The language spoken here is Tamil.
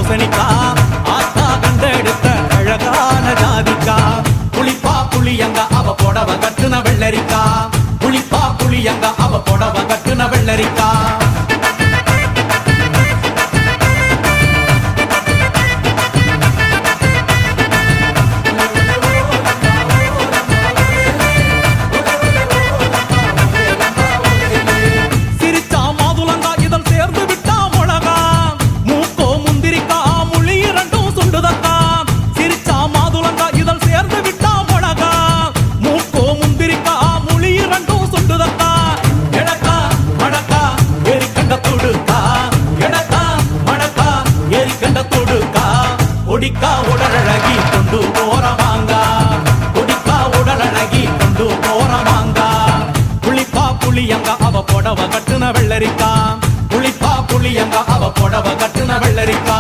பூசணிக்கா ஆத்தா கண்டெடுத்த அழகான ஜாதிக்கா புளிப்பா புளியங்க அவ புடவ கட்டுன வெள்ளரிக்கா புளிப்பா புளியங்க அவ புடவ கட்டுன வெள்ளரிக்கா கொடிக்கா உடலழகி கொண்டு போறவாங்க கொடிக்கா உடலழகி கொண்டு போறவாங்க புளிப்பா புளியங்க அவ புடவ கட்டுன வெள்ளரிக்கா புளிப்பா புளியங்க அவ புடவ கட்டுன வெள்ளரிக்கா